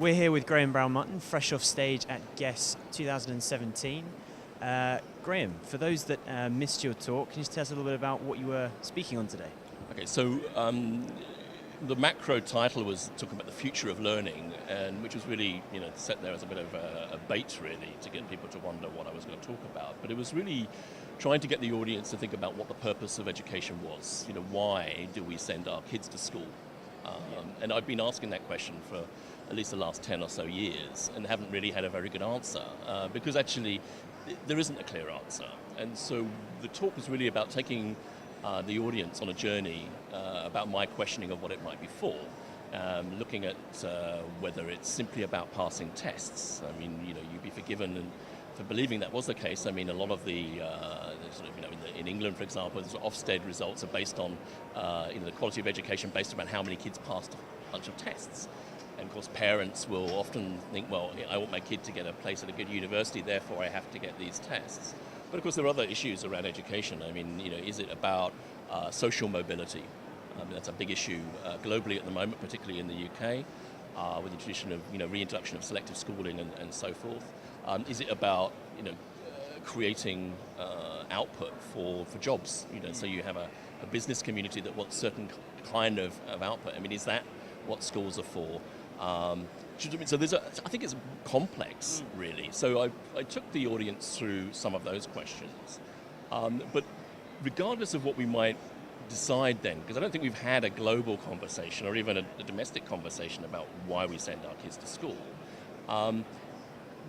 We're here with Graham Brown-Mutton, fresh off stage at GESS 2017. Graham, for those that missed your talk, can you just tell us a little bit about what you were speaking on today? Okay, so the macro title was talking about the future of learning, and which was really, set there as a bit of a bait, really, to get people to wonder what I was going to talk about. But it was really trying to get the audience to think about what the purpose of education was. Why do we send our kids to school? And I've been asking that question for at least the last 10 or so years and haven't really had a very good answer because actually there isn't a clear answer. And so the talk was really about taking the audience on a journey about my questioning of what it might be for, looking at whether it's simply about passing tests. I mean, you'd be forgiven for believing that was the case. I mean, a lot of the in England, for example, the Ofsted results are based on the quality of education based around how many kids passed a bunch of tests. And of course, parents will often think, well, I want my kid to get a place at a good university, therefore I have to get these tests. But of course, there are other issues around education. I mean, is it about social mobility? That's a big issue globally at the moment, particularly in the UK, with the tradition of reintroduction of selective schooling and so forth. Is it about creating output for jobs? So you have a business community that wants certain kind of output. I mean, is that what schools are for? So I think it's complex, really. So I took the audience through some of those questions. But regardless of what we might decide then, because I don't think we've had a global conversation or even a domestic conversation about why we send our kids to school,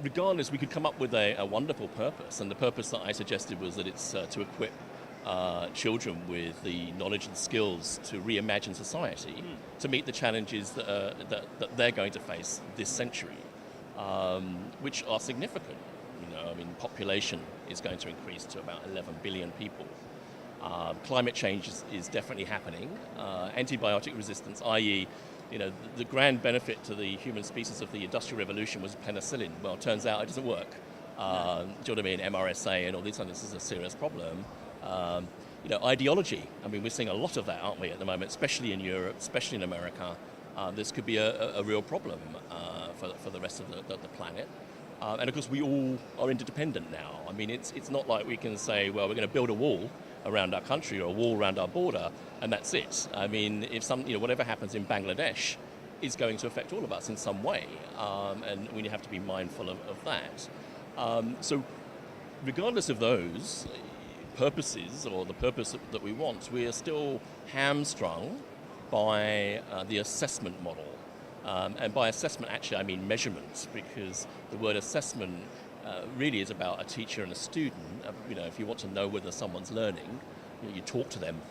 regardless, we could come up with a wonderful purpose. And the purpose that I suggested was that it's to equip children with the knowledge and skills to reimagine society to meet the challenges that they're going to face this century, which are significant. Population is going to increase to about 11 billion people. Climate change is definitely happening. Antibiotic resistance, i.e., the grand benefit to the human species of the Industrial Revolution was penicillin. Well, it turns out it doesn't work. Do you know what I mean? MRSA and all these things, this is a serious problem. Ideology. I mean, we're seeing a lot of that, aren't we, at the moment, especially in Europe, especially in America. This could be a real problem for the rest of the planet. And of course, we all are interdependent now. I mean, it's not like we can say, well, we're going to build a wall around our country or a wall around our border, and that's it. I mean, if whatever happens in Bangladesh is going to affect all of us in some way, and we have to be mindful of that. So regardless of those purposes or the purpose that we want, we are still hamstrung by the assessment model. And by assessment, actually, I mean measurement, because the word assessment really is about a teacher and a student. If you want to know whether someone's learning, you talk to them,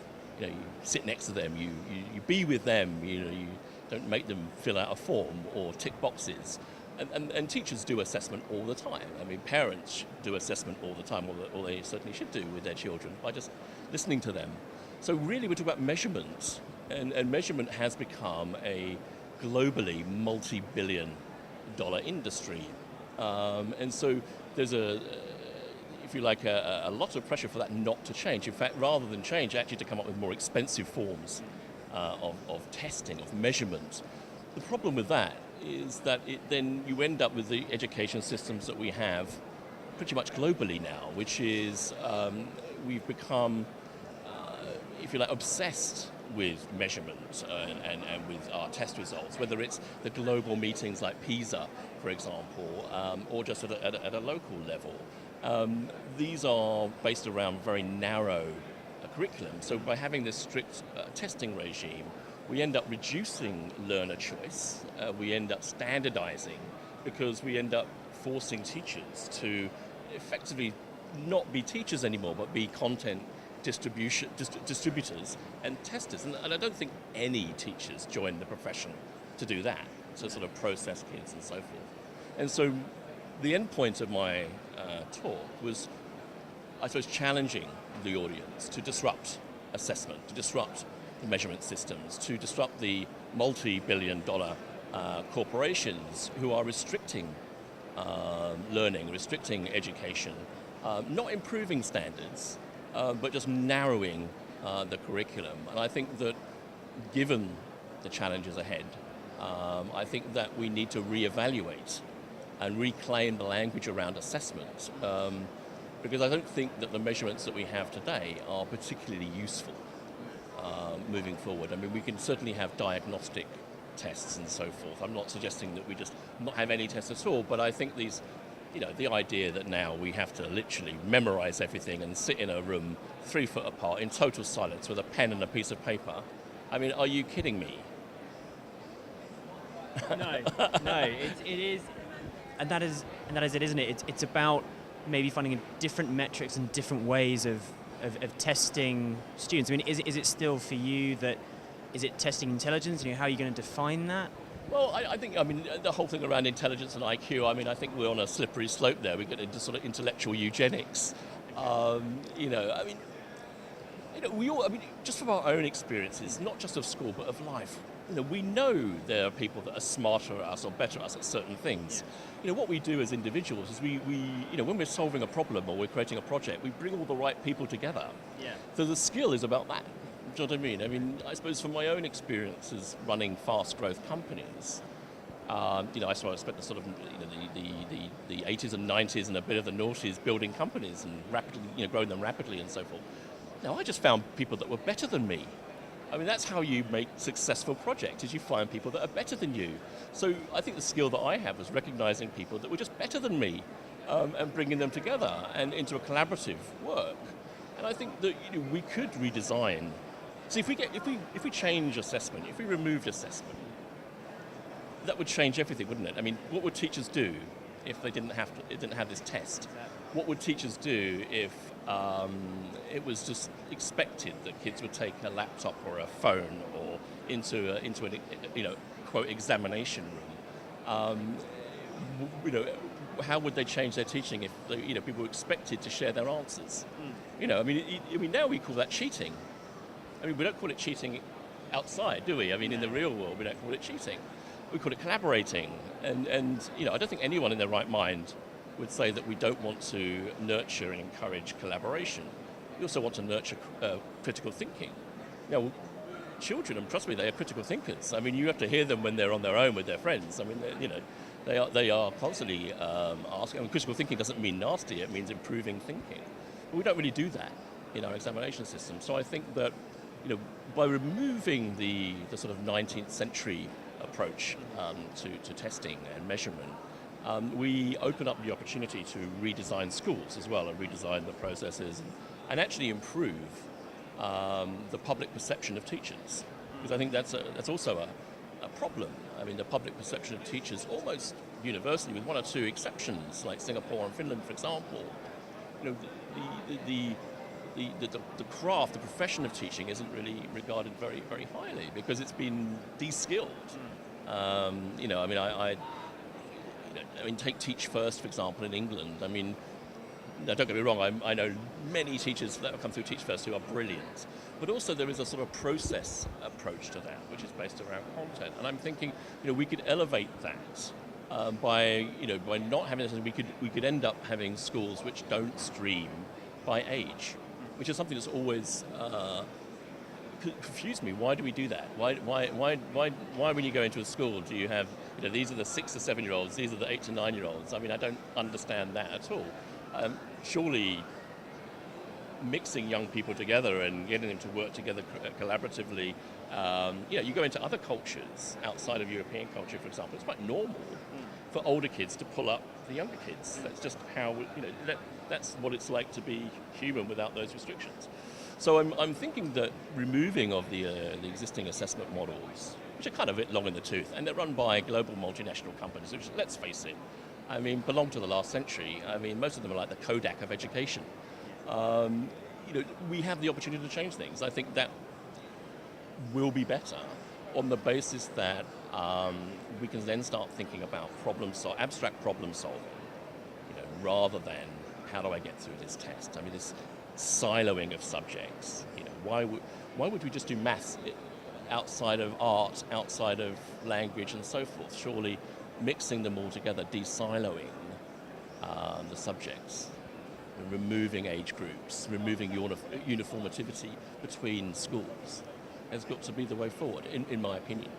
you sit next to them, you be with them, you don't make them fill out a form or tick boxes. And teachers do assessment all the time. I mean, parents do assessment all the time, or they certainly should do with their children, by just listening to them. So really we're talking about measurement, and measurement has become a globally multi-billion dollar industry. And so there's a lot of pressure for that not to change. In fact, rather than change, actually to come up with more expensive forms of testing, of measurement. The problem with that is that then you end up with the education systems that we have pretty much globally now, which is we've become, obsessed with measurement and with our test results, whether it's the global meetings like PISA, for example, or just at a local level. These are based around very narrow curriculum. So by having this strict testing regime, we end up reducing learner choice. We end up standardizing because we end up forcing teachers to effectively not be teachers anymore, but be content distributors and testers. And I don't think any teachers join the profession to do that, to sort of process kids and so forth. And so the end point of my talk was, I suppose, challenging the audience to disrupt assessment, to disrupt the measurement systems, to disrupt the multi-billion dollar corporations who are restricting learning, restricting education, not improving standards, but just narrowing the curriculum. And I think that given the challenges ahead, I think that we need to reevaluate and reclaim the language around assessment, because I don't think that the measurements that we have today are particularly useful moving forward. I mean, we can certainly have diagnostic tests and so forth. I'm not suggesting that we just not have any tests at all, but I think these, the idea that now we have to literally memorize everything and sit in a room 3 foot apart in total silence with a pen and a piece of paper, I mean, are you kidding me? No, it is, and that is it, isn't it? It's about maybe finding different metrics and different ways of testing students. I mean, is it still for you that, is it testing intelligence? How are you going to define that? Well, I think, the whole thing around intelligence and IQ, I think we're on a slippery slope there. We get into sort of intellectual eugenics. We all, just from our own experiences, not just of school, but of life, we know there are people that are smarter at us or better at us at certain things. What we do as individuals is we when we're solving a problem or we're creating a project, we bring all the right people together. Yeah. So the skill is about that. Do you know what I mean? I suppose from my own experiences running fast growth companies, I spent the sort of the 80s and 90s and a bit of the noughties building companies and rapidly, growing them rapidly and so forth. Now I just found people that were better than me. That's how you make successful projects, is you find people that are better than you. So I think the skill that I have was recognizing people that were just better than me and bringing them together and into a collaborative work. And I think that we could redesign. See, if we change assessment, if we removed assessment, that would change everything, wouldn't it? What would teachers do if they didn't have this test? What would teachers do if it was just expected that kids would take a laptop or a phone or into an quote examination room? How would they change their teaching if people were expected to share their answers? Now we call that cheating. We don't call it cheating outside, do we? In the real world, we don't call it cheating. We call it collaborating. And I don't think anyone in their right mind would say that we don't want to nurture and encourage collaboration. We also want to nurture critical thinking. Children, and trust me, they are critical thinkers. You have to hear them when they're on their own with their friends. They are constantly asking. Critical thinking doesn't mean nasty; it means improving thinking. But we don't really do that in our examination system. So I think that by removing the sort of 19th century approach to testing and measurement, we open up the opportunity to redesign schools as well and redesign the processes and actually improve the public perception of teachers. Because I think that's also a problem. The public perception of teachers almost universally, with one or two exceptions, like Singapore and Finland, for example, the craft, the profession of teaching isn't really regarded very, very highly because it's been de-skilled. Take Teach First, for example, in England. Now, don't get me wrong, I know many teachers that have come through Teach First who are brilliant, but also there is a sort of process approach to that, which is based around content. And I'm thinking, we could elevate that by not having this. We could end up having schools which don't stream by age, which is something that's always confused me. Why do we do that? Why when you go into a school do you have, these are the 6 to 7 year olds, these are the 8 to 9 year olds? I don't understand that at all. Surely mixing young people together and getting them to work together collaboratively, you go into other cultures outside of European culture, for example, it's quite normal for older kids to pull up the younger kids. That's just how, that's what it's like to be human without those restrictions. So I'm thinking that removing of the existing assessment models, which are kind of a bit long in the tooth, and they're run by global multinational companies, which, let's face it, belong to the last century. Most of them are like the Kodak of education. We have the opportunity to change things. I think that will be better on the basis that we can then start thinking about abstract problem solving, rather than how do I get through this test? This siloing of subjects. Why would we just do maths outside of art, outside of language, and so forth? Surely mixing them all together, de-siloing the subjects, removing age groups, removing uniformity between schools, has got to be the way forward, in my opinion.